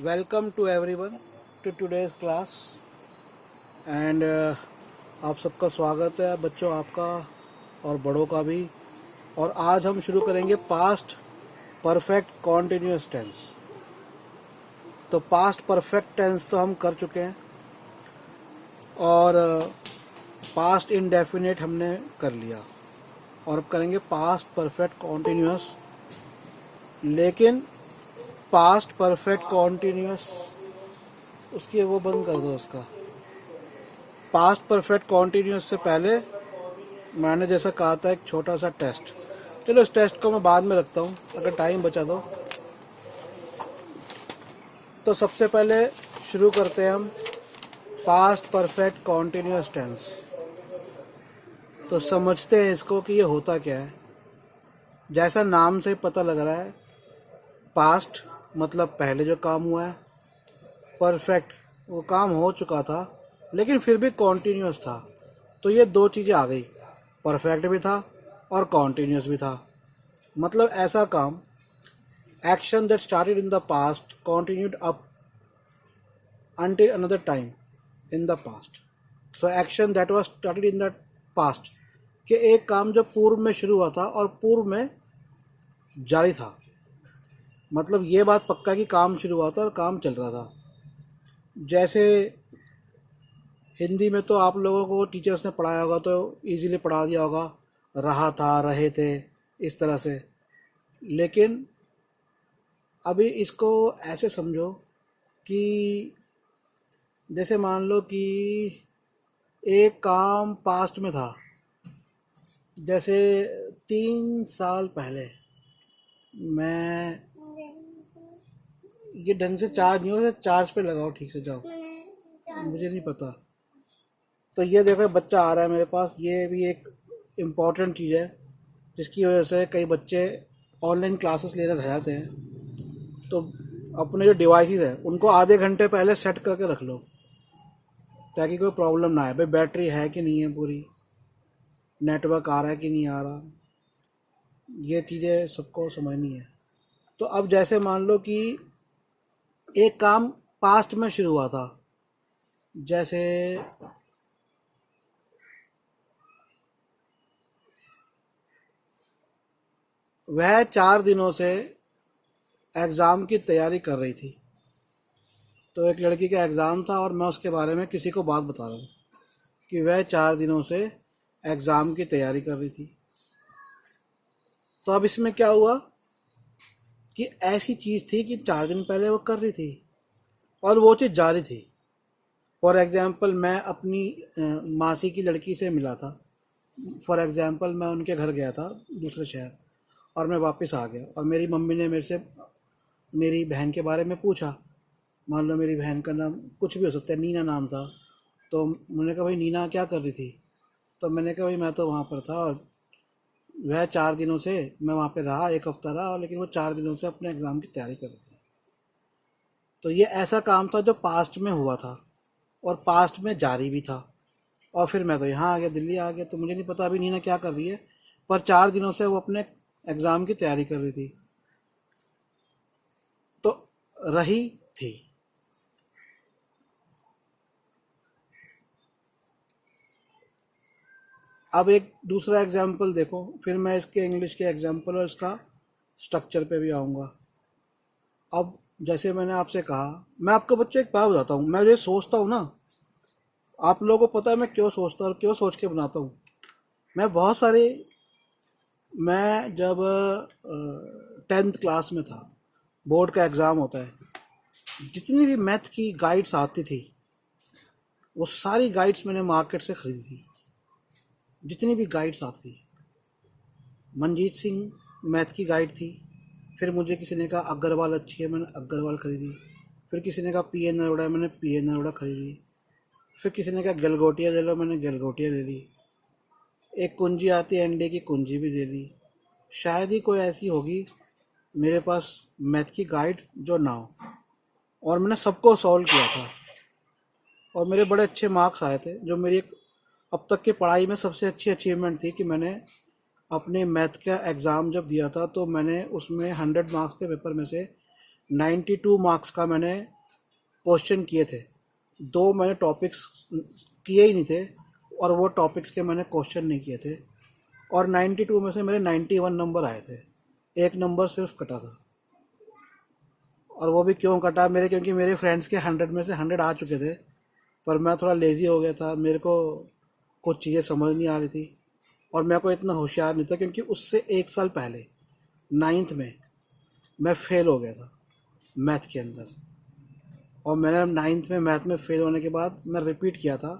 Welcome to everyone to today's class and आप सबका स्वागत है बच्चों, आपका और बड़ों का भी। और आज हम शुरू करेंगे पास्ट परफेक्ट कॉन्टिन्यूस टेंस। तो पास्ट परफेक्ट टेंस तो हम कर चुके हैं और पास्ट इंडेफिनिट हमने कर लिया और अब करेंगे पास्ट परफेक्ट कॉन्टिन्यूस। लेकिन पास्ट परफेक्ट कॉन्टिन्यूस उसकी वो बंद कर दो। उसका पास्ट परफेक्ट कॉन्टिन्यूस से पहले मैंने जैसा कहा था एक छोटा सा टेस्ट। चलो इस टेस्ट को मैं बाद में रखता हूँ, अगर टाइम बचा तो सबसे पहले शुरू करते हैं हम पास्ट परफेक्ट कॉन्टिन्यूस टेंस। तो समझते हैं इसको कि ये होता क्या है। जैसा नाम से पता लग रहा है, पास्ट मतलब पहले जो काम हुआ है, परफेक्ट वो काम हो चुका था लेकिन फिर भी कॉन्टिन्यूस था। तो ये दो चीज़ें आ गई, परफेक्ट भी था और कॉन्टिन्यूस भी था। मतलब ऐसा काम, action that started in the past continued up until another time in the past. So action that was started in the past, कि एक काम जो पूर्व में शुरू हुआ था और पूर्व में जारी था। मतलब ये बात पक्का कि काम शुरू हुआ था और काम चल रहा था। जैसे हिंदी में तो आप लोगों को टीचर्स ने पढ़ाया होगा तो इजीली पढ़ा दिया होगा, रहा था, रहे थे, इस तरह से। लेकिन अभी इसको ऐसे समझो कि जैसे मान लो कि एक काम पास्ट में था। जैसे 3 साल पहले मैं, ये ढंग से चार्ज नहीं हो, चार्ज पे लगाओ ठीक से, जाओ, मुझे नहीं पता। तो ये देखो बच्चा आ रहा है मेरे पास, ये भी एक इम्पॉर्टेंट चीज़ है जिसकी वजह से कई बच्चे ऑनलाइन क्लासेस लेने रह जाते हैं। तो अपने जो डिवाइसेस हैं उनको आधे घंटे पहले सेट करके रख लो ताकि कोई प्रॉब्लम ना आए। भाई बैटरी है कि नहीं है पूरी, नेटवर्क आ रहा है कि नहीं आ रहा, ये चीज़ें सबको समझनी है। तो अब जैसे मान लो कि एक काम पास्ट में शुरू हुआ था, जैसे वह 4 दिनों से एग्ज़ाम की तैयारी कर रही थी। तो एक लड़की का एग्ज़ाम था और मैं उसके बारे में किसी को बात बता रहा हूँ कि वह 4 दिनों से एग्ज़ाम की तैयारी कर रही थी। तो अब इसमें क्या हुआ कि ऐसी चीज़ थी कि 4 दिन पहले वो कर रही थी और वो चीज़ जारी थी। फॉर एग्ज़ाम्पल मैं अपनी मासी की लड़की से मिला था। फॉर एग्ज़ाम्पल मैं उनके घर गया था दूसरे शहर और मैं वापस आ गया और मेरी मम्मी ने मेरे से मेरी बहन के बारे में पूछा। मान लो मेरी बहन का नाम कुछ भी हो सकता है, नीना नाम था। तो मैंने कहा भाई नीना क्या कर रही थी? तो मैंने कहा भाई मैं तो वहाँ पर था और वह 4 दिनों से, मैं वहाँ पे रहा, एक हफ्ता रहा, लेकिन वो 4 दिनों से अपने एग्ज़ाम की तैयारी कर रही थी। तो ये ऐसा काम था जो पास्ट में हुआ था और पास्ट में जारी भी था। और फिर मैं तो यहाँ आ गया, दिल्ली आ गया, तो मुझे नहीं पता अभी नीना क्या कर रही है, पर 4 दिनों से वो अपने एग्ज़ाम की तैयारी कर रही थी। तो रही थी। अब एक दूसरा एग्जाम्पल देखो, फिर मैं इसके इंग्लिश के एग्जाम्पल और इसका स्ट्रक्चर पे भी आऊँगा। अब जैसे मैंने आपसे कहा, मैं आपको बच्चों एक बात बताता हूँ, मैं जो सोचता हूँ ना, आप लोगों को पता है मैं क्यों सोचता हूँ और क्यों सोच के बनाता हूँ। मैं बहुत सारे, मैं जब 10th क्लास में था, बोर्ड का एग्ज़ाम होता है, जितनी भी मैथ की गाइड्स आती थी वो सारी गाइड्स मैंने मार्केट से ख़रीदी थी। जितनी भी गाइड्स आती थी, मनजीत सिंह मैथ की गाइड थी, फिर मुझे किसी ने कहा अग्रवाल अच्छी है, मैंने अग्रवाल ख़रीदी। फिर किसी ने कहा पी एन अरोड़ा, मैंने पी एन अरोड़ा ख़रीदी। फिर किसी ने कहा गलगोटिया ले लो, मैंने गलगोटिया ले ली। एक कुंजी आती है एनडे की, कुंजी भी ले ली। शायद ही कोई ऐसी होगी मेरे पास मैथ की गाइड जो ना हो, और मैंने सबको सॉल्व किया था और मेरे बड़े अच्छे मार्क्स आए थे। जो मेरी एक अब तक की पढ़ाई में सबसे अच्छी अचीवमेंट थी कि मैंने अपने मैथ का एग्ज़ाम जब दिया था तो मैंने उसमें 100 मार्क्स के पेपर में से 92 मार्क्स का मैंने क्वेश्चन किए थे। 2 मैंने टॉपिक्स किए ही नहीं थे और वो टॉपिक्स के मैंने क्वेश्चन नहीं किए थे, और 92 में से मेरे 91 नंबर आए थे। एक नंबर सिर्फ कटा था। और वो भी क्यों कटा मेरे, क्योंकि मेरे फ्रेंड्स के 100 में से 100 आ चुके थे, पर मैं थोड़ा लेज़ी हो गया था, मेरे को कुछ चीज़ें समझ नहीं आ रही थी और मैं कोई इतना होशियार नहीं था, क्योंकि उससे 1 साल पहले 9th में मैं फेल हो गया था मैथ के अंदर। और मैंने 9th में मैथ में फेल होने के बाद मैं रिपीट किया था,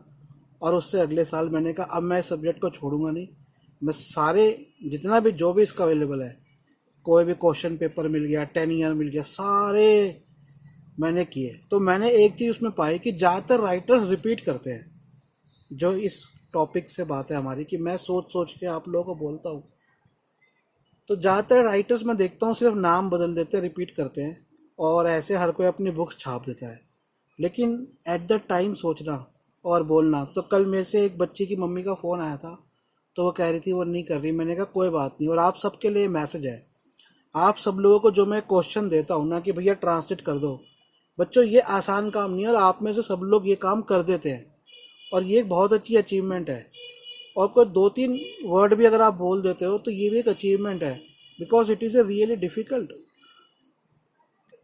और उससे अगले साल मैंने कहा अब मैं इस सब्जेक्ट को छोड़ूंगा नहीं, मैं सारे जितना भी जो भी इसका अवेलेबल है, कोई भी क्वेश्चन पेपर मिल गया, 10 ईयर मिल गया, सारे मैंने किए। तो मैंने एक चीज़ उसमें पाई कि ज़्यादातर राइटर्स रिपीट करते हैं। जो इस टॉपिक से बात है हमारी, कि मैं सोच सोच के आप लोगों को बोलता हूँ, तो ज़्यादातर राइटर्स मैं देखता हूँ सिर्फ नाम बदल देते हैं, रिपीट करते हैं, और ऐसे हर कोई अपनी बुक्स छाप देता है। लेकिन एट द टाइम सोचना और बोलना। तो कल मेरे से एक बच्ची की मम्मी का फ़ोन आया था, तो वो कह रही थी वो नहीं कर रही। मैंने कहा कोई बात नहीं, और आप सबके लिए मैसेज है, आप सब लोगों को जो मैं क्वेश्चन देता हूँ ना कि भैया ट्रांसलेट कर दो, बच्चों ये आसान काम नहीं है, और आप में से सब लोग ये काम कर देते हैं, और ये एक बहुत अच्छी अचीवमेंट है। और कोई 2-3 वर्ड भी अगर आप बोल देते हो तो ये भी एक अचीवमेंट है, because it is a really difficult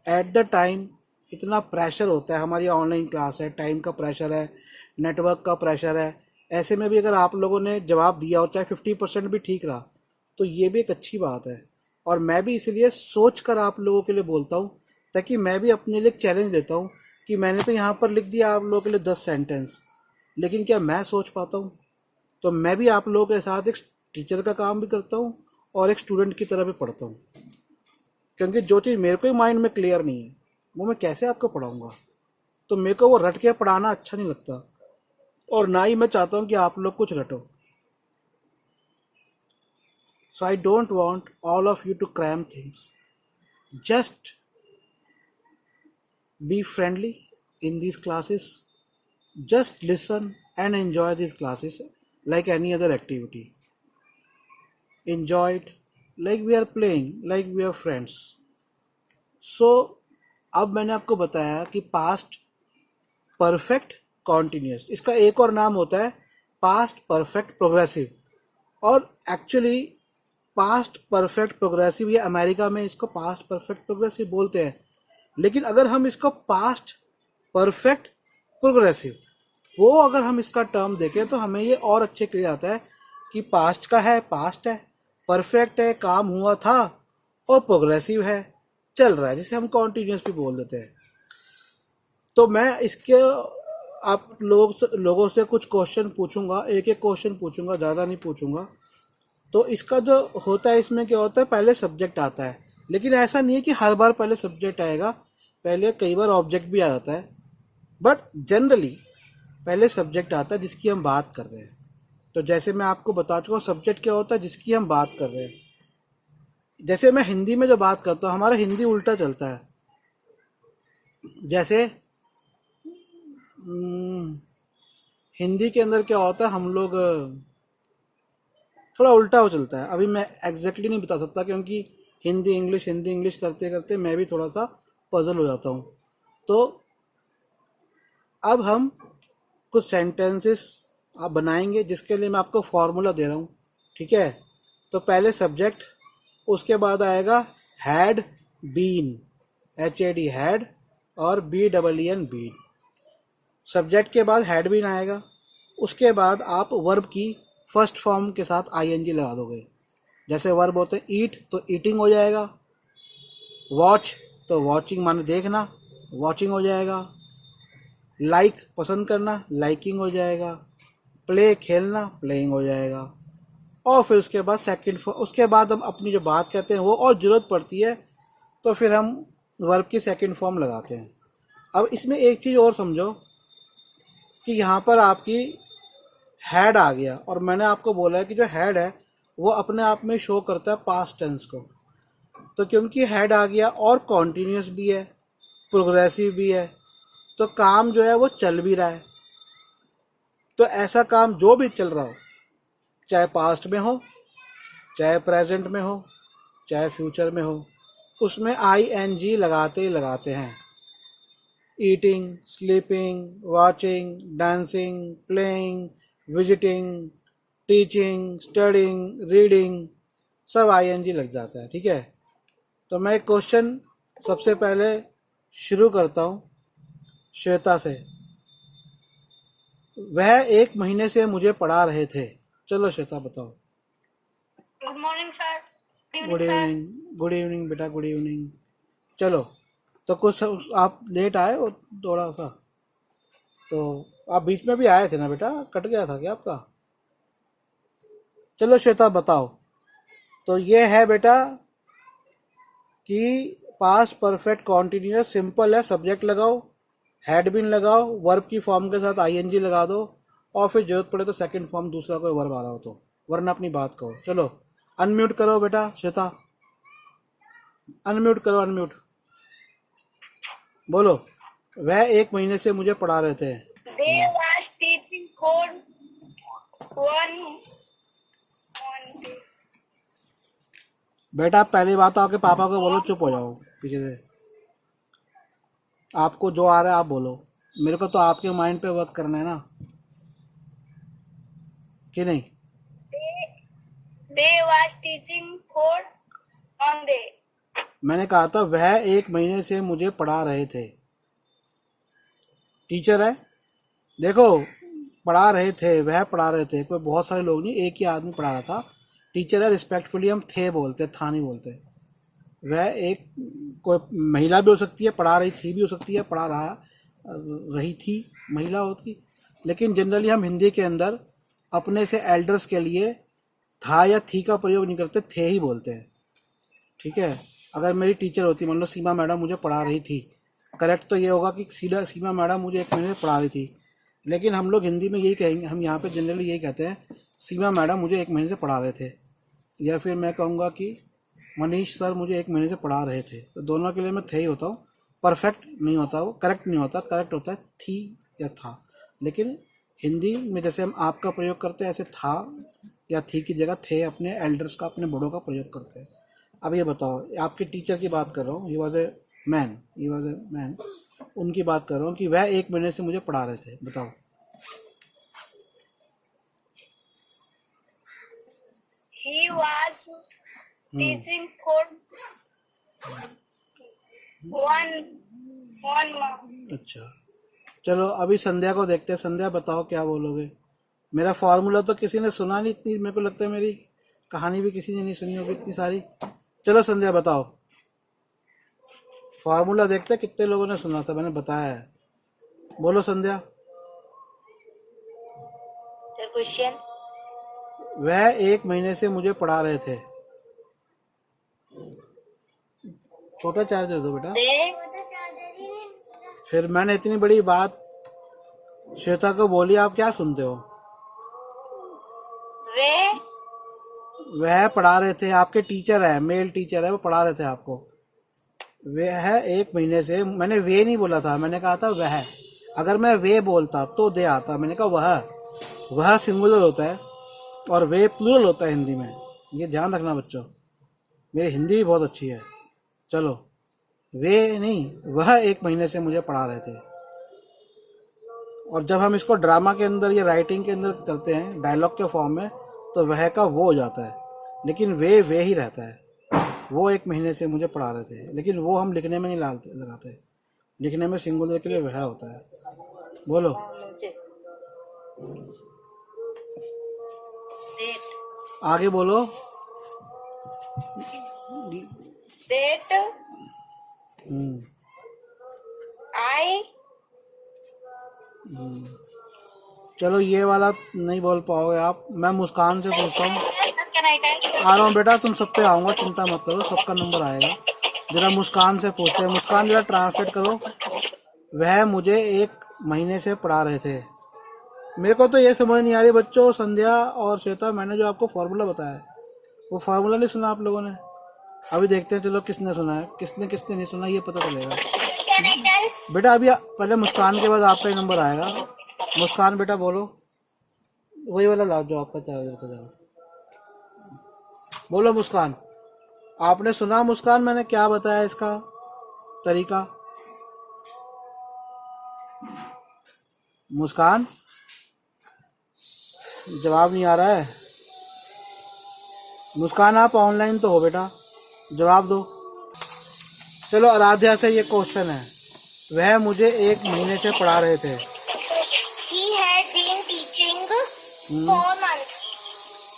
at the time. इतना प्रेशर होता है, हमारी ऑनलाइन क्लास है, टाइम का प्रेशर है, नेटवर्क का प्रेशर है। ऐसे में भी अगर आप लोगों ने जवाब दिया और चाहे 50% भी ठीक रहा, तो ये भी एक अच्छी बात है। और मैं भी इसलिए सोच कर आप लोगों के लिए बोलता हूँ, ताकि मैं भी अपने लिए एक चैलेंज लेता हूँ कि मैंने तो यहाँ पर लिख दिया आप लोगों के लिए 10 सेंटेंस, लेकिन क्या मैं सोच पाता हूँ? तो मैं भी आप लोगों के साथ एक टीचर का काम भी करता हूँ और एक स्टूडेंट की तरह भी पढ़ता हूँ, क्योंकि जो चीज़ मेरे को ही माइंड में क्लियर नहीं है, वो मैं कैसे आपको पढ़ाऊँगा? तो मेरे को वो रट के पढ़ाना अच्छा नहीं लगता, और ना ही मैं चाहता हूँ कि आप लोग कुछ रटो। So I don't want all of you to cram things, just be friendly in these classes, just listen and enjoy these classes like any other activity. Enjoy it like we are playing, like we are friends. So अब मैंने आपको बताया कि past perfect continuous, इसका एक और नाम होता है पास्ट परफेक्ट प्रोग्रेसिव। और एक्चुअली पास्ट परफेक्ट प्रोग्रेसिव, ये अमेरिका में इसको पास्ट परफेक्ट प्रोग्रेसिव बोलते हैं, लेकिन अगर हम इसको पास्ट परफेक्ट प्रोग्रेसिव, वो अगर हम इसका टर्म देखें तो हमें ये और अच्छे क्लियर आता है कि पास्ट का है पास्ट है, परफेक्ट है काम हुआ था, और प्रोग्रेसिव है चल रहा है, जिसे हम कॉन्टिन्यूस भी बोल देते हैं। तो मैं इसके आप लोगों से कुछ क्वेश्चन पूछूंगा, एक एक क्वेश्चन पूछूंगा, ज़्यादा नहीं पूछूंगा। तो इसका जो होता है, इसमें क्या होता है, पहले सब्जेक्ट आता है, लेकिन ऐसा नहीं है कि हर बार पहले सब्जेक्ट आएगा, पहले कई बार ऑब्जेक्ट भी आ जाता है, बट जनरली पहले सब्जेक्ट आता है जिसकी हम बात कर रहे हैं। तो जैसे मैं आपको बता चुका हूँ सब्जेक्ट क्या होता है जिसकी हम बात कर रहे हैं। जैसे मैं हिंदी में जो बात करता हूँ, हमारा हिंदी उल्टा चलता है। जैसे हिंदी के अंदर क्या होता है, हम लोग थोड़ा उल्टा हो चलता है। अभी मैं एग्जैक्टली नहीं बता सकता, क्योंकि हिंदी इंग्लिश करते करते मैं भी थोड़ा सा पजल हो जाता हूँ। तो अब हम कुछ सेंटेंसेस आप बनाएंगे, जिसके लिए मैं आपको फॉर्मूला दे रहा हूँ, ठीक है? तो पहले सब्जेक्ट, उसके बाद आएगा हैड बीन, HAD हैड, और BEEN बीन। सब्जेक्ट के बाद हैड बीन आएगा, उसके बाद आप वर्ब की फर्स्ट फॉर्म के साथ ING लगा दोगे। जैसे वर्ब होते हैं ईट, तो ईटिंग हो जाएगा। वॉच, तो वॉचिंग माने देखना, वॉचिंग हो जाएगा। लाइक पसंद करना, लाइकिंग हो जाएगा। प्ले खेलना, प्लेइंग हो जाएगा। और फिर उसके बाद उसके बाद हम अपनी जो बात कहते हैं वो, और ज़रूरत पड़ती है तो फिर हम वर्ब की सेकंड फॉर्म लगाते हैं। अब इसमें एक चीज़ और समझो कि यहाँ पर आपकी हैड आ गया, और मैंने आपको बोला है कि जो हैड है वो अपने आप में शो करता है पास्ट टेंस को। तो क्योंकि हेड आ गया और कॉन्टीन्यूस भी है, प्रोग्रेसिव भी है, तो काम जो है वो चल भी रहा है। तो ऐसा काम जो भी चल रहा हो, चाहे पास्ट में हो, चाहे प्रेजेंट में हो, चाहे फ्यूचर में हो, उसमें ING लगाते ही लगाते हैं। Eating, sleeping, watching, dancing, playing, visiting, teaching, studying, reading, सब ING लग जाता है। ठीक है, तो मैं एक क्वेश्चन सबसे पहले शुरू करता हूँ श्वेता से। वह 1 महीने से मुझे पढ़ा रहे थे। चलो श्वेता बताओ। Good morning sir. Good evening. Good evening बेटा, गुड इवनिंग। चलो, तो कुछ आप लेट आए हो थोड़ा सा, तो आप बीच में भी आए थे ना बेटा, कट गया था क्या आपका? चलो श्वेता बताओ। तो ये है बेटा कि पास्ट परफेक्ट कॉन्टिन्यूअस सिंपल है, सब्जेक्ट लगाओ, हैड बीन लगाओ, वर्ब की फॉर्म के साथ ING लगा दो, और फिर जरूरत पड़े तो सेकंड फॉर्म दूसरा कोई वर्ब आ रहा हो तो, वरना अपनी बात कहो। चलो अनम्यूट करो बेटा श्वेता, अनम्यूट करो, अनम्यूट। बोलो। वह 1 महीने से मुझे पढ़ा रहे थे। They was teaching for one day. बेटा आप पहली बात तो आपके पापा को बोलो चुप हो जाओ पीछे से। आपको जो आ रहा है आप बोलो, मेरे को तो आपके माइंड पे वर्क करना है ना, कि नहीं? They was teaching for one day. मैंने कहा था वह 1 महीने से मुझे पढ़ा रहे थे। टीचर है, देखो, पढ़ा रहे थे, वह पढ़ा रहे थे, कोई बहुत सारे लोग नहीं, एक ही आदमी पढ़ा रहा था। टीचर है, रिस्पेक्टफुली हम थे बोलते, था नहीं बोलते। वह एक कोई महिला भी हो सकती है, पढ़ा रही थी भी हो सकती है, पढ़ा रही थी महिला होती, लेकिन जनरली हम हिंदी के अंदर अपने से एल्डर्स के लिए था या थी का प्रयोग नहीं करते, थे ही बोलते हैं। ठीक है, अगर मेरी टीचर होती, मान लो सीमा मैडम मुझे पढ़ा रही थी, करेक्ट तो ये होगा कि सीधा सीमा मैडम मुझे 1 महीने से पढ़ा रही थी, लेकिन हम लोग हिंदी में यही कहेंगे, हम यहाँ पे जनरली यही कहते हैं, सीमा मैडम मुझे 1 महीने से पढ़ा रहे थे, या फिर मैं कहूँगा कि मनीष सर मुझे 1 महीने से पढ़ा रहे थे। तो दोनों के लिए मैं थे ही होता हूँ, परफेक्ट नहीं होता, वो करेक्ट नहीं होता, करेक्ट होता है थी या था। लेकिन हिंदी में जैसे हम आपका प्रयोग करते हैं, ऐसे था या थी की जगह थे, अपने एल्डर्स का, अपने बड़ों का प्रयोग करते हैं। अब ये बताओ, आपके टीचर की बात कर रहा हूँ, ही वॉज ए मैन, उनकी बात कर रहा हूँ कि वह 1 महीने से मुझे पढ़ा रहे थे। बताओ। He was teaching for one month. अच्छा, चलो अभी संध्या को देखते हैं। संध्या बताओ क्या बोलोगे। मेरा फॉर्मूला तो किसी ने सुना नहीं, इतनी मेरे को लगता है मेरी कहानी भी किसी ने नहीं सुनी होगी इतनी सारी। चलो संध्या बताओ, फॉर्मूला देखते हैं कितने लोगों ने सुना था, मैंने बताया है। बोलो संध्या। क्वेश्चन। वह 1 महीने से मुझे पढ़ा रहे थे। छोटा चार्जर दो बेटा। फिर मैंने इतनी बड़ी बात श्वेता को बोली, आप क्या सुनते हो? वह पढ़ा रहे थे, आपके टीचर है, मेल टीचर है, वो पढ़ा रहे थे आपको। वह 1 महीने से, मैंने वे नहीं बोला था, मैंने कहा था वह। अगर मैं वे बोलता तो दे आता, मैंने कहा वह सिंगुलर होता है और वे प्लूरल होता है हिंदी में, ये ध्यान रखना बच्चों, मेरी हिंदी भी बहुत अच्छी है। चलो, वे नहीं, वह 1 महीने से मुझे पढ़ा रहे थे। और जब हम इसको ड्रामा के अंदर या राइटिंग के अंदर करते हैं डायलॉग के फॉर्म में, तो वह का वो हो जाता है, लेकिन वे ही रहता है। वो 1 महीने से मुझे पढ़ा रहे थे, लेकिन वो हम लिखने में नहीं लगाते, लिखने में सिंगुलर के लिए वह होता है। बोलो। आगे बोलो। That I चलो ये वाला नहीं बोल पाओगे आप, मैं मुस्कान से पूछता हूँ। आ रहा हूँ बेटा, तुम सब पे आऊँगा, चिंता मत करो, सबका नंबर आएगा। जरा मुस्कान से पूछते हैं। मुस्कान जरा ट्रांसलेट करो। वह मुझे 1 महीने से पढ़ा रहे थे। मेरे को तो ये समझ नहीं आ रही बच्चों, संध्या और श्वेता, मैंने जो आपको फॉर्मूला बताया वो फार्मूला नहीं सुना आप लोगों ने? अभी देखते हैं, चलो किसने सुना है, किसने किसने नहीं सुना, ये पता चलेगा बेटा। अभी पहले मुस्कान के बाद आपका ही नंबर आएगा। मुस्कान बेटा बोलो, वही वाला लाओ जो आपका चार्जर था, जाओ बोलो मुस्कान। आपने सुना मुस्कान मैंने क्या बताया इसका तरीका? मुस्कान जवाब नहीं आ रहा है। मुस्कान आप ऑनलाइन तो हो बेटा, जवाब दो। चलो आराध्या से ये क्वेश्चन है, वह मुझे 1 महीने से पढ़ा रहे थे। He had been teaching for months.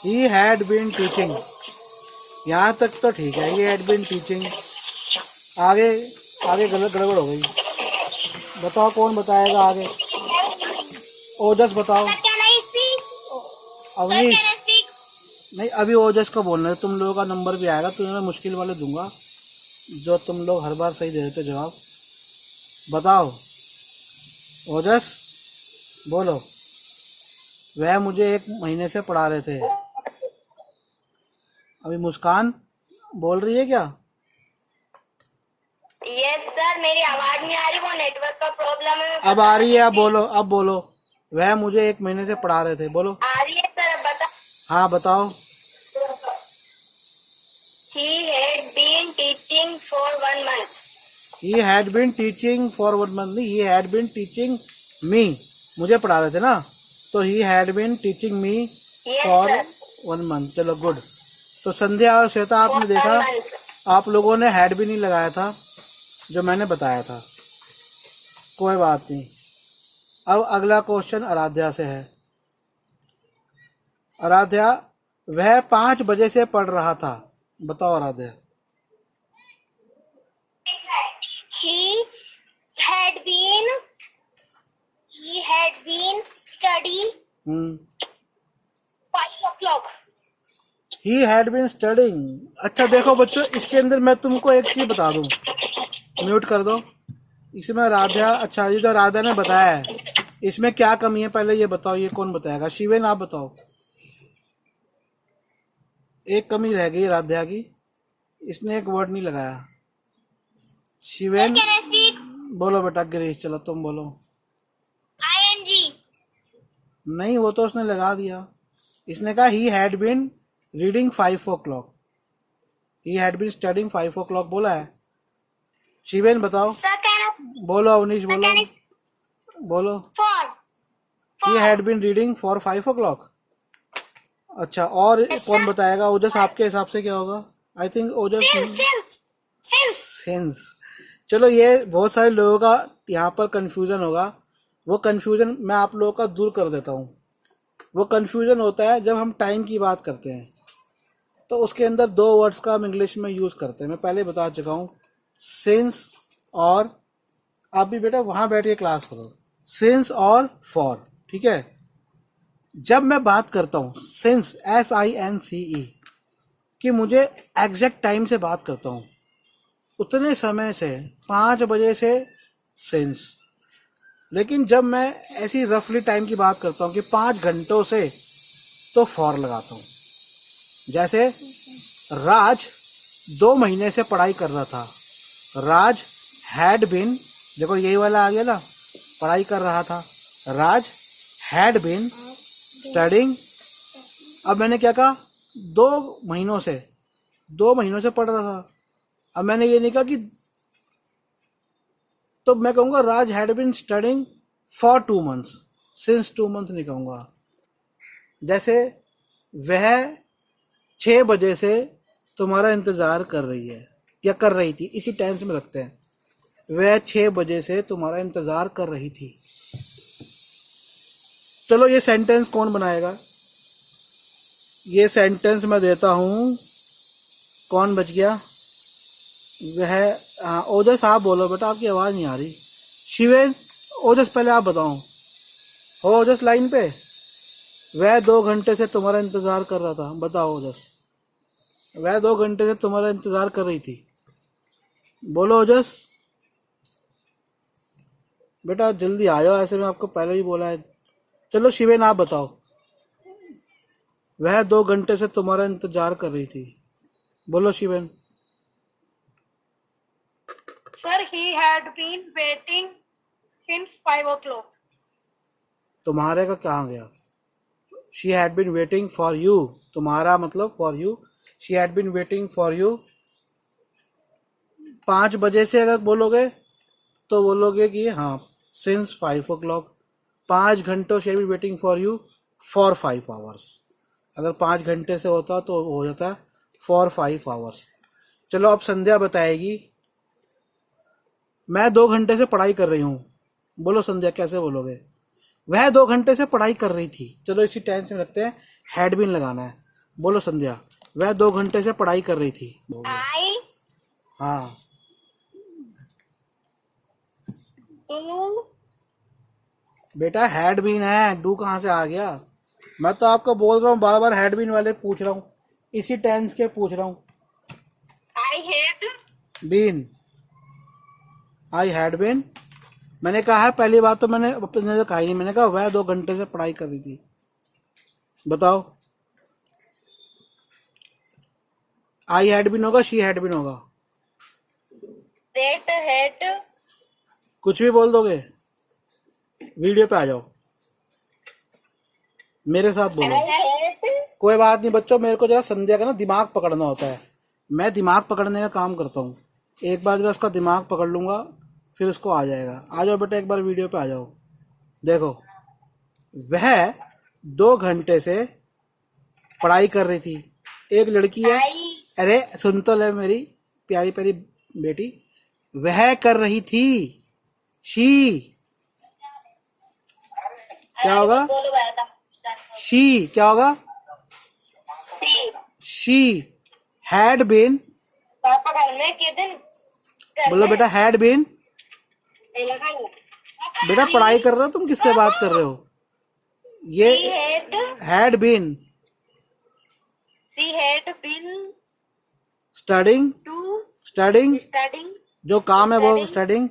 He had been teaching, यहाँ तक तो ठीक है। ही हैड बीन टीचिंग, आगे आगे गलत गड़बड़ हो गई। बताओ कौन बताएगा आगे? ओजस बताओ। Sir, can I speak? Sir, Awanish can I speak? नहीं, अभी ओजस का बोलना है। तुम लोगों का नंबर भी आएगा, तुम्हें मैं मुश्किल वाले दूंगा जो तुम लोग हर बार सही दे देते जवाब। बताओ ओजस, बोलो। वह मुझे 1 महीने से पढ़ा रहे थे। अभी मुस्कान बोल रही है क्या? Yes, sir. मेरी आवाज नहीं आ रही, वो नेटवर्क का प्रॉब्लम है। अब आ रही है, अब बोलो, अब बोलो। वह मुझे 1 महीने से पढ़ा रहे थे, बोलो। आ रही है सर, अब बता। हाँ बताओ। He had been teaching for 1 month. He had been teaching for 1 month, नहीं, he had been teaching me, मुझे पढ़ा रहे थे ना, तो he had been teaching me Yes, for sir. 1 month. चलो गुड। तो संध्या और श्वेता आपने For देखा, 1 month. आप लोगों ने हैड भी नहीं लगाया था जो मैंने बताया था। कोई बात नहीं। अब अगला क्वेश्चन आराध्या से है। आराध्या, वह 5 बजे से पढ़ रहा था। बताओ Aaradhya. He had been study hmm 5 o'clock. He had been studying. अच्छा देखो बच्चों, इसके अंदर मैं तुमको एक चीज बता दूं, म्यूट कर दो। इसमें राधा, अच्छा ये जो राधा ने बताया है, इसमें क्या कमी है पहले ये बताओ। ये कौन बताएगा? शिवेन आप बताओ। एक कमी रह गई राधा की, इसने एक वर्ड नहीं लगाया। Sir, Shiven can I speak? बोलो बेटा। गिरीश चलो तुम बोलो। ing. नहीं, वो तो उसने लगा दिया। इसने कहा he had been reading 5 o'clock, he had been studying 5 o'clock बोला है। शिवेन बताओ। Sir, can I? बोलो अवनीश, Sir, बोलो can I? बोलो। For. He For. Had been reading for 5 o'clock। अच्छा, और Yes, कौन sir. बताएगा? ओजस आपके हिसाब से क्या होगा? I think Ojas Since. Sense. चलो ये बहुत सारे लोगों का यहाँ पर कंफ्यूजन होगा, वो कंफ्यूजन मैं आप लोगों का दूर कर देता हूँ। वो कंफ्यूजन होता है जब हम टाइम की बात करते हैं, तो उसके अंदर 2 वर्ड्स का हम इंग्लिश में यूज करते हैं। मैं पहले बता चुका हूँ, सिंस और, आप भी बेटा वहां बैठ के क्लास करो, सिंस और फॉर, ठीक है। जब मैं बात करता हूँ सिंस, SINCE, कि मुझे एग्जैक्ट टाइम से बात करता हूँ, उतने समय से 5 बजे से सिंस। लेकिन जब मैं ऐसी रफली टाइम की बात करता हूँ कि 5 घंटों से, तो फॉर लगाता हूँ। जैसे राज 2 महीने से पढ़ाई कर रहा था। राज हैड बिन, देखो यही वाला आ गया ना, पढ़ाई कर रहा था। राज हैड बिन स्टडिंग। अब मैंने क्या कहा? 2 महीनों से, 2 महीनों से पढ़ रहा था। अब मैंने ये नहीं कहा कि, तो मैं कहूंगा Raj had been studying for 2 months, since 2 months नहीं कहूंगा। जैसे वह 6 बजे से तुम्हारा इंतजार कर रही है या कर रही थी, इसी टेंस में रखते हैं। वह 6 बजे से तुम्हारा इंतजार कर रही थी। चलो ये सेंटेंस कौन बनाएगा? ये सेंटेंस मैं देता हूं, कौन बच गया? वह, हाँ ओजस आप बोलो बेटा, आपकी आवाज नहीं आ रही। शिवेन, ओजस पहले आप बताओ। हो ओजस लाइन पे? वह 2 घंटे से तुम्हारा इंतजार कर रहा था। बताओ ओजस। वह 2 घंटे से तुम्हारा इंतजार कर रही थी। बोलो ओजस बेटा, जल्दी आ जाओ, ऐसे में आपको पहले ही बोला है। चलो शिवेन आप बताओ। वह 2 घंटे से तुम्हारा इंतजार कर रही थी। बोलो शिवेन। Sir, he had been waiting since 5 o'clock. तुम्हारे का कहाँ गया? She had been waiting for you, तुम्हारा मतलब for you. She had been waiting for you 5 बजे से अगर बोलोगे तो बोलोगे कि हाँ सिंस 5 o'clock, 5 घंटों से be waiting for you for 5 hours। अगर 5 घंटे से होता तो हो जाता फॉर 5 hours। चलो अब संध्या बताएगी। मैं 2 घंटे से पढ़ाई कर रही हूँ। बोलो संध्या कैसे बोलोगे? वह 2 घंटे से पढ़ाई कर रही थी। चलो इसी टेंस में रखते हैं, हैड बीन लगाना है। बोलो संध्या, वह 2 घंटे से पढ़ाई कर रही थी। I हाँ do बेटा हैड बीन है, डू कहाँ से आ गया? मैं तो आपको बोल रहा हूँ, बार बार हैड बीन वाले पूछ रहा हूँ, इसी टेंस के पूछ रहा हूँ। I had been, I had been. मैंने कहा है, पहली बात तो मैंने अपने से कहा ही नहीं, मैंने कहा वह 2 घंटे से पढ़ाई कर रही थी। बताओ, आई हैड बीन होगा, शी हैड बीन होगा? that had कुछ भी बोल दोगे? वीडियो पे आ जाओ, मेरे साथ बोलो। had कोई बात नहीं बच्चों, मेरे को जरा संध्या का ना दिमाग पकड़ना होता है। मैं दिमाग पकड़ने का काम करता हूँ। एक बार जरा उसका दिमाग पकड़ लूंगा, फिर उसको आ जाएगा। आ जाओ बेटा, एक बार वीडियो पे आ जाओ। देखो, वह 2 घंटे से पढ़ाई कर रही थी। एक लड़की है, I अरे सुन तो ले मेरी प्यारी प्यारी बेटी, वह कर रही थी, शी क्या होगा? बोलो बता शी क्या होगा? सी शी हैड बीन। पापा घर में किस दिन बोलो बेटा हैड बीन। लगा बेटा पढ़ाई कर रहे हो तुम, किससे बात कर रहे हो? ये had been she had been studying, to studying studying जो काम है वो studying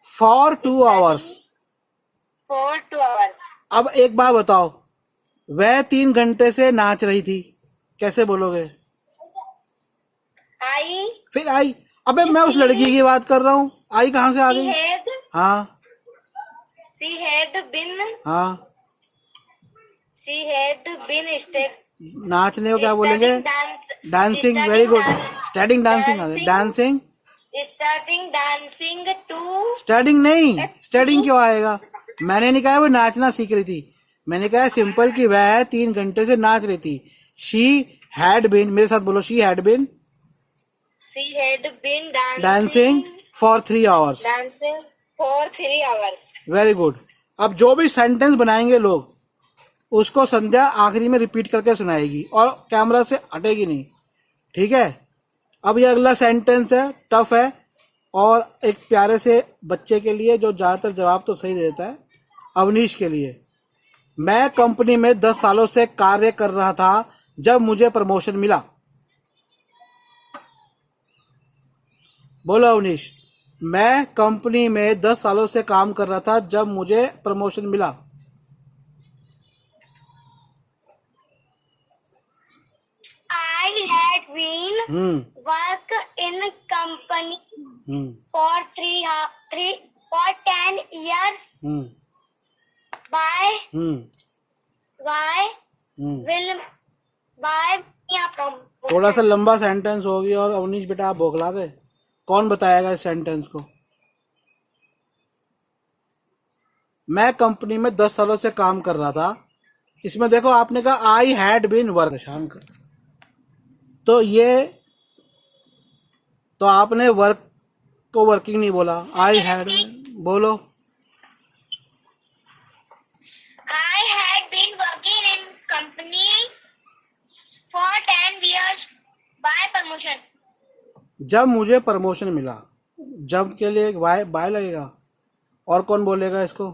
for 2 hours। for 2 hours अब एक बात बताओ, वह 3 घंटे से नाच रही थी, कैसे बोलोगे? I फिर आई, अबे मैं उस लड़की की बात कर रहा हूँ, आई कहाँ से आ she गई? had हाँ she had been हाँ, she had been नाचने को क्या बोलेंगे? Dancing, very good. Studying dancing आ गई, dancing. starting dancing to studying नहीं, स्टडिंग क्यों आएगा? मैंने नहीं कहा वो नाचना सीख रही थी, मैंने कहा सिंपल कि वह 3 घंटे से नाच रही थी। शी हैड बीन, मेरे साथ बोलो, she had been she had been dancing for 3 hours। dancing for 3 hours very good. अब जो भी सेंटेंस बनाएंगे लोग, उसको संध्या आखिरी में रिपीट करके सुनाएगी और कैमरा से हटेगी नहीं, ठीक है? अब ये अगला सेंटेंस है, टफ है, और एक प्यारे से बच्चे के लिए जो ज्यादातर जवाब तो सही देता है, अवनीश के लिए। मैं कंपनी में 10 सालों से कार्य कर रहा था जब मुझे प्रमोशन मिला। बोलो अवनीश, मैं कंपनी में 10 सालों से काम कर रहा था जब मुझे प्रमोशन मिला। I had been work in company for 10 years by will by थोड़ा सा लंबा सेंटेंस हो गया और अवनीश बेटा आप बौखला गए। कौन बताएगा इस सेंटेंस को? मैं कंपनी में 10 सालों से काम कर रहा था। इसमें देखो आपने कहा आई हैड बीन वर्क, तो ये तो आपने वर्क को वर्किंग नहीं बोला, आई हैड। बोलो, I had been working in company for 10 years by promotion. जब मुझे प्रमोशन मिला। जब के लिए बाय बाय लगेगा। और कौन बोलेगा इसको?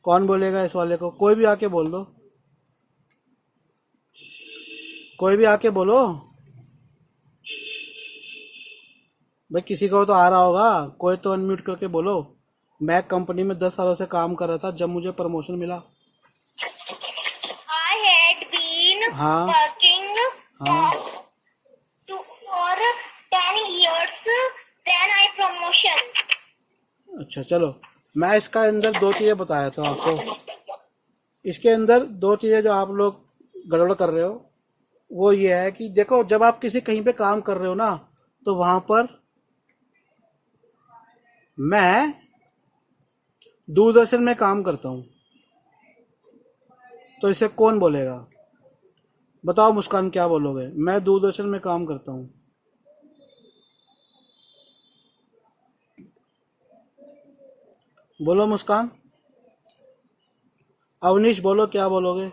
कौन बोलेगा इस वाले को? कोई भी आके बोल दो, कोई भी आके बोलो भाई, किसी को तो आ रहा होगा, कोई तो अनम्यूट करके बोलो। मैं कंपनी में 10 सालों से काम कर रहा था जब मुझे प्रमोशन मिला। I had been हाँ working हाँ for 10 years then I promotion. अच्छा चलो, मैं इसका अंदर 2 चीजें बताया था आपको। इसके अंदर 2 चीजें जो आप लोग गड़बड़ कर रहे हो वो ये है कि देखो, जब आप किसी कहीं पे काम कर रहे हो ना, तो वहां पर मैं दूरदर्शन में काम करता हूँ, तो इसे कौन बोलेगा? बताओ मुस्कान, क्या बोलोगे? मैं दूरदर्शन में काम करता हूँ। बोलो मुस्कान। अवनीश बोलो, क्या बोलोगे?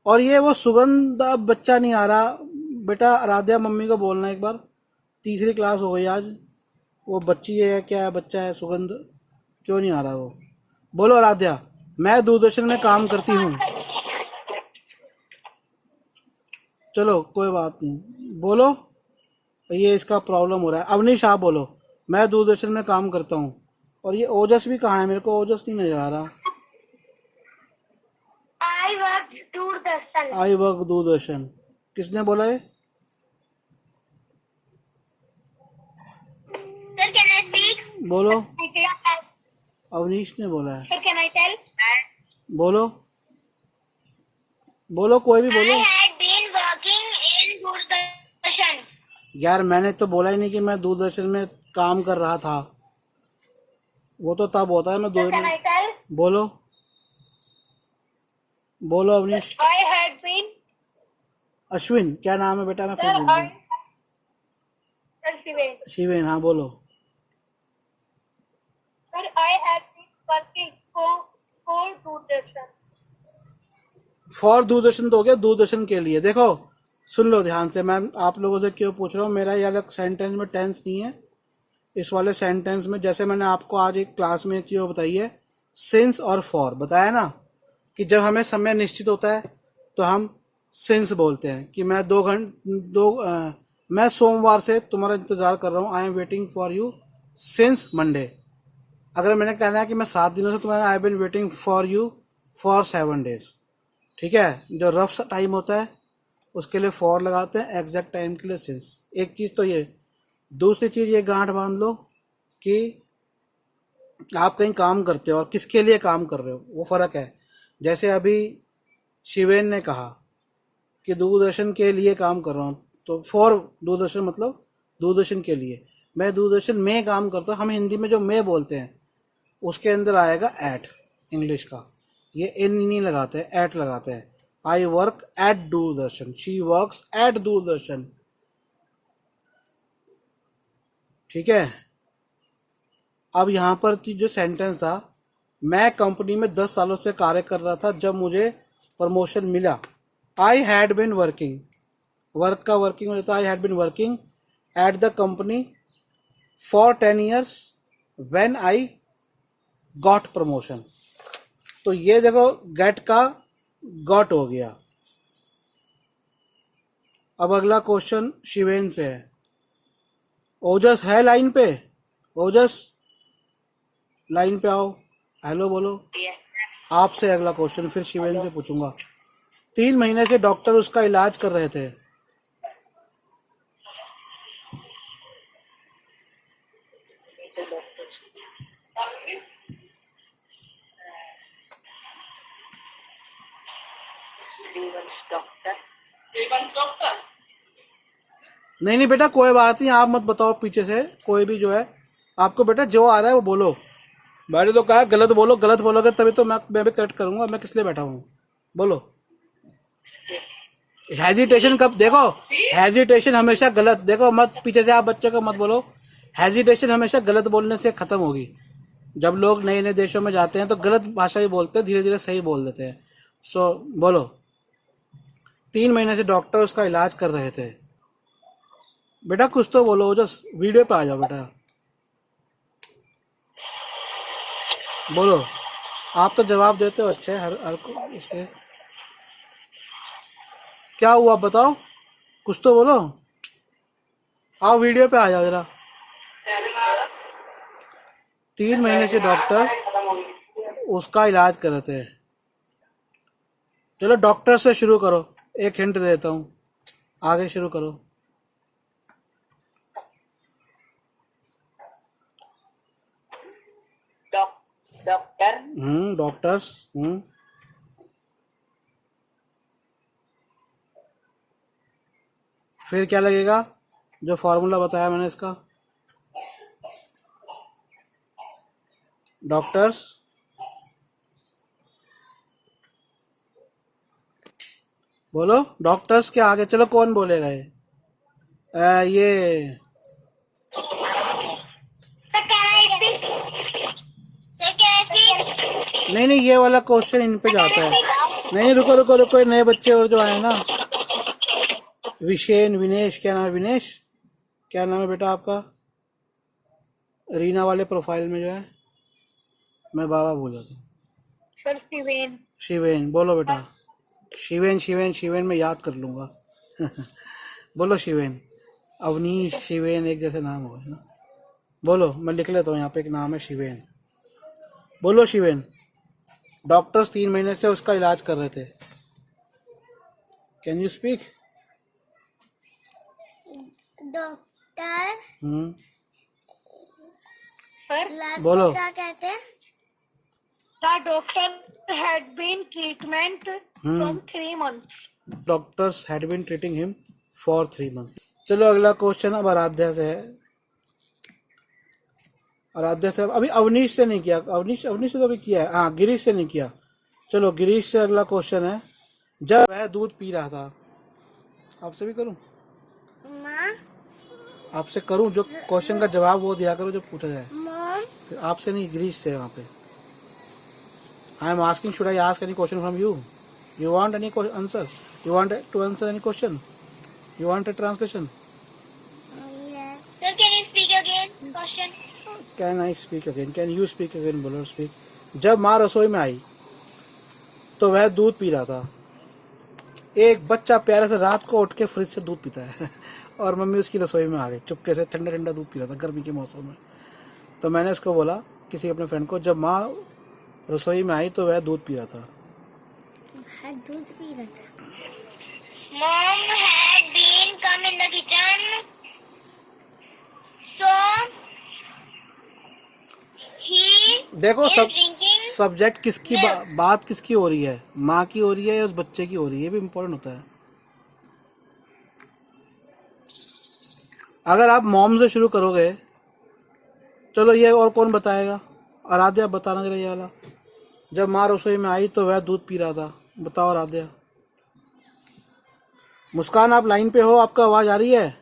और ये वो सुगंध, अब बच्चा नहीं आ रहा बेटा। आराध्या मम्मी को बोलना एक बार, तीसरी क्लास हो गई आज। वो बच्ची है क्या है, बच्चा है? सुगंध क्यों नहीं आ रहा वो? बोलो आराध्या, मैं दूरदर्शन में काम करती हूँ। चलो कोई बात नहीं, बोलो। ये इसका प्रॉब्लम हो रहा है। अवनीश आप बोलो, मैं दूरदर्शन में काम करता हूँ। और ये ओजस भी कहाँ है? मेरे को ओजस नहीं नजर आ रहा। I work Doordarshan. I work Doordarshan, किसने बोला है? Sir, can I speak? बोलो। Sir, अवनीश ने बोला है। can I tell? बोलो, बोलो, कोई भी I बोलो। had been working in Doordarshan. यार मैंने तो बोला ही नहीं कि मैं दूरदर्शन में काम कर रहा था। वो तो तब होता है मैं Sir, can दूर। I tell? बोलो, बोलो Awanish. I had been, Ashwin क्या नाम है बेटा? मैं फिर sir, भूल गया। Sir Shiven. शिवेन, हाँ बोलो। Sir, I had been working for Doordarshan. For Doordarshan तो हो गया, दूरदर्शन के लिए। देखो सुन लो ध्यान से, मैं आप लोगों से क्यों पूछ रहा हूँ। मेरा ये अलग सेंटेंस में टेंस नहीं है। इस वाले सेंटेंस में, जैसे मैंने आपको आज एक क्लास में एक चीज बताई है, सिंस और फॉर बताया ना, कि जब हमें समय निश्चित होता है तो हम सिंस बोलते हैं कि मैं मैं सोमवार से तुम्हारा इंतजार कर रहा हूँ। I am waiting for you since Monday. अगर मैंने कहना है कि मैं 7 दिनों से तुम्हारा, I been waiting for you for 7 days. ठीक है, जो रफ टाइम होता है उसके लिए फॉर लगाते हैं, एग्जैक्ट टाइम के लिए सिंस। एक चीज तो ये। दूसरी चीज ये गांठ बांध लो कि आप कहीं काम करते हो और किसके लिए काम कर रहे हो, वो फर्क है। जैसे अभी शिवेन ने कहा कि दूरदर्शन के लिए काम कर रहा हूँ, तो फॉर दूरदर्शन मतलब दूरदर्शन के लिए। मैं दूरदर्शन में काम करता हूँ। हम हिंदी में जो मैं बोलते हैं उसके अंदर आएगा एट, इंग्लिश का। ये इन नहीं लगाते हैं, एट लगाते हैं। I work at Doordarshan, she works at Doordarshan. ठीक है। अब यहाँ पर जो सेंटेंस था, मैं कंपनी में 10 सालों से कार्य कर रहा था जब मुझे प्रमोशन मिला। I had been working, work का वर्किंग हो जाता है। I had been working at the company for 10 years when I got promotion. तो ये देखो, गेट का गॉट हो गया। अब अगला क्वेश्चन शिवेन से है। ओजस है लाइन पे? ओजस लाइन पे आओ, हेलो बोलो। Yes. आपसे अगला क्वेश्चन, फिर शिवेन से पूछूंगा। 3 महीने से डॉक्टर उसका इलाज कर रहे थे। नहीं नहीं बेटा, कोई बात नहीं, आप मत बताओ पीछे से कोई भी जो है। आपको बेटा जो आ रहा है वो बोलो। मैंने तो कहा गलत बोलो, गलत बोलोगे तभी तो मैं भी करेक्ट करूंगा। मैं किस लिए बैठा हूँ? बोलो। हेजिटेशन कब? देखो, हेजिटेशन हमेशा गलत। देखो मत, पीछे से आप बच्चे को मत बोलो। हेजिटेशन हमेशा गलत बोलने से खत्म होगी। जब लोग नए नए देशों में जाते हैं तो गलत भाषा ही बोलते हैं, धीरे धीरे सही बोल देते हैं। सो बोलो, 3 महीने से डॉक्टर उसका इलाज कर रहे थे। बेटा कुछ तो बोलो, जस्ट वीडियो पे आ जाओ बेटा। बोलो, आप तो जवाब देते हो अच्छे हर इसके। क्या हुआ बताओ, कुछ तो बोलो। आओ वीडियो पे आ जाओ जरा। 3 महीने से डॉक्टर उसका इलाज कर रहे थे। चलो डॉक्टर से शुरू करो, एक हिंट देता हूँ, आगे शुरू करो। Doctor. डॉक्टर्स। फिर क्या लगेगा? जो फॉर्मूला बताया मैंने इसका। डॉक्टर्स बोलो, डॉक्टर्स के आगे चलो कौन बोलेगा ये? ये Sir, can I speak? Sir, can I speak? नहीं नहीं, ये वाला क्वेश्चन इन पे जाता है। नहीं, रुको रुको रुको, ये नए बच्चे और जो आए ना, विशेन, विनेश, क्या नाम है? विनेश, क्या नाम है बेटा आपका? रीना वाले प्रोफाइल में जो है, मैं बाबा बोल रहा था। Sir, Shiven. शिवेन, बोलो बेटा। शिवेन शिवेन शिवेन मैं याद कर लूंगा। बोलो शिवेन। अवनीश, शिवेन एक जैसे नाम होगा ना। बोलो, मैं लिख लेता हूँ यहाँ पे, एक नाम है शिवेन। बोलो शिवेन। डॉक्टर्स 3 महीने से उसका इलाज कर रहे थे। Can you speak? Doctor Sir, last बोलो। को क्या कहते हैं? the doctor had been treatment from 3 months. Doctors had been treating him for 3 month. चलो अगला क्वेश्चन अब आराध्या से है। आराध्या से अभी अवनीश से नहीं किया। अवनीश अवनीश से तो अभी किया है। हाँ, गिरीश से नहीं किया। चलो गिरीश से अगला क्वेश्चन है। जब वह दूध पी रहा था, आपसे भी करूं? माँ, आपसे करूं? जो क्वेश्चन का जवाब वो दिया करो जो पूछा जाए। मॉम, आपसे नहीं, गिरीश से। वहाँ पे I am asking, should I ask any question from you? You want any answer? You want to answer any question? You want a translation? Yes, Sir, can you speak again? Question. Can I speak again? Can you speak again? बोलो speak. जब माँ रसोई में आई तो वह दूध P रहा था। एक बच्चा प्यारे से रात को उठ के फ्रिज से दूध पीता है और मम्मी उसकी रसोई में आ गई चुपके से, ठंडा ठंडा दूध पी रहा था गर्मी के मौसम में। तो मैंने उसको बोला, किसी अपने फ्रेंड को, जब माँ रसोई में आई तो वह दूध पी रहा था। वह दूध पी रहा था। Mom had been come in the kitchen. So he देखो is सब drinking. सब्जेक्ट किसकी बात किसकी हो रही है? माँ की हो रही है या उस बच्चे की हो रही है? ये भी इम्पोर्टेंट होता है। अगर आप मॉम से शुरू करोगे, चलो ये और कौन बताएगा? आराध्या बताना जरा ये वाला। जब माँ रसोई में आई तो वह दूध पी रहा था। बताओ आराध्या। मुस्कान, आप लाइन पे हो? आपका आवाज आ रही है?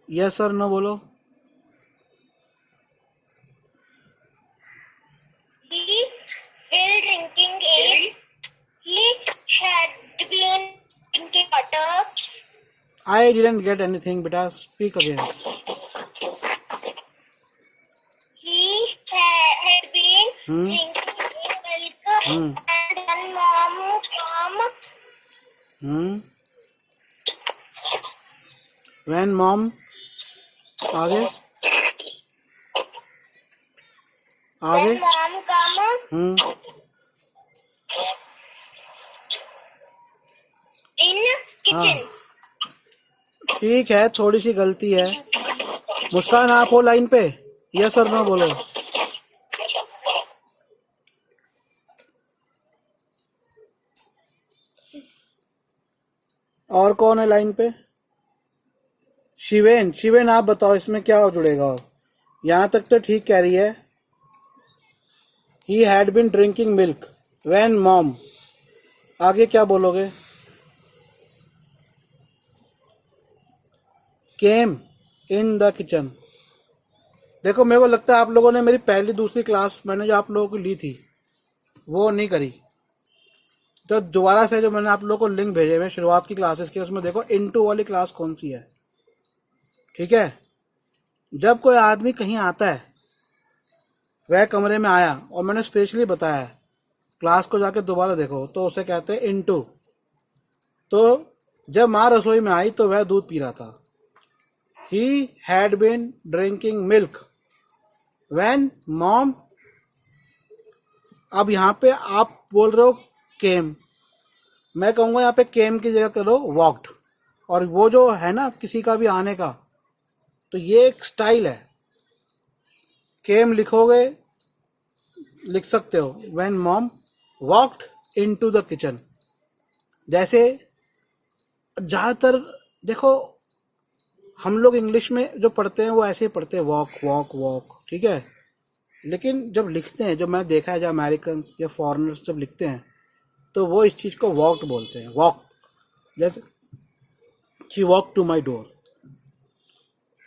यस सर नो बोलो। He is drinking it. He had been drinking water. I didn't get anything बेटा, speak again. He had been Hmm. drinking milk. Hmm. And then mom come. When mom, आगे आगे। When mom come in kitchen. ठीक है, थोड़ी सी गलती है। मुस्कान, आप हो लाइन पे? यस और नो बोलो। और कौन है लाइन पे? शिवेन। शिवेन आप बताओ, इसमें क्या जुड़ेगा? यहाँ तक तो ठीक कह रही है। He had been drinking milk when mom, आगे क्या बोलोगे? Came in the kitchen. देखो, मेरे को लगता है आप लोगों ने मेरी पहली दूसरी क्लास मैंने जो आप लोगों को ली थी वो नहीं करी। तो दोबारा से जो मैंने आप लोगों को लिंक भेजे हुए शुरुआत की क्लासेस के, उसमें देखो इनटू वाली क्लास कौन सी है। ठीक है? जब कोई आदमी कहीं आता है, वह कमरे में आया और मैंने स्पेशली बताया, क्लास को जाके दोबारा देखो, तो उसे कहते हैं इनटू। तो जब माँ रसोई में आई तो वह दूध पी रहा था। He had been drinking milk when mom। अब यहाँ पे आप बोल रहे हो came, मैं कहूँगा यहाँ पे came की जगह करो walked। और वो जो है ना किसी का भी आने का, तो ये एक स्टाइल है। came लिखोगे, लिख सकते हो when mom walked into the kitchen। जैसे ज़्यादातर देखो हम लोग इंग्लिश में जो पढ़ते हैं वो ऐसे ही पढ़ते हैं, वॉक वॉक वॉक। ठीक है? लेकिन जब लिखते हैं, जो मैं देखा है, जो अमेरिकन या फॉरेनर्स जब लिखते हैं तो वो इस चीज़ को वॉकड बोलते हैं। वॉक, जैसे she walk to my door.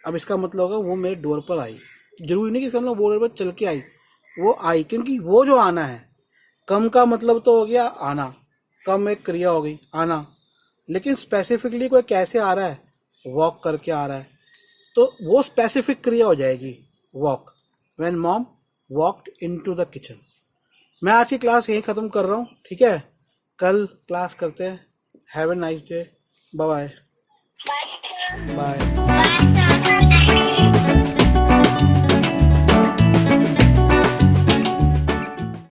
अब इसका मतलब होगा वो मेरे डोर पर आई। जरूरी नहीं कि इसका मतलब डोर पर चल के आई, वो आई, क्योंकि वो जो आना है, कम का मतलब तो हो गया आना, कम एक क्रिया हो गई आना, लेकिन स्पेसिफिकली कोई कैसे आ रहा है, वॉक करके आ रहा है, तो वो स्पेसिफिक क्रिया हो जाएगी walk. When mom walked into the kitchen. मैं आज की क्लास यहीं ख़त्म कर रहा हूँ, ठीक है? कल क्लास करते हैं। Have a nice day. Bye bye. Bye. Bye. Bye.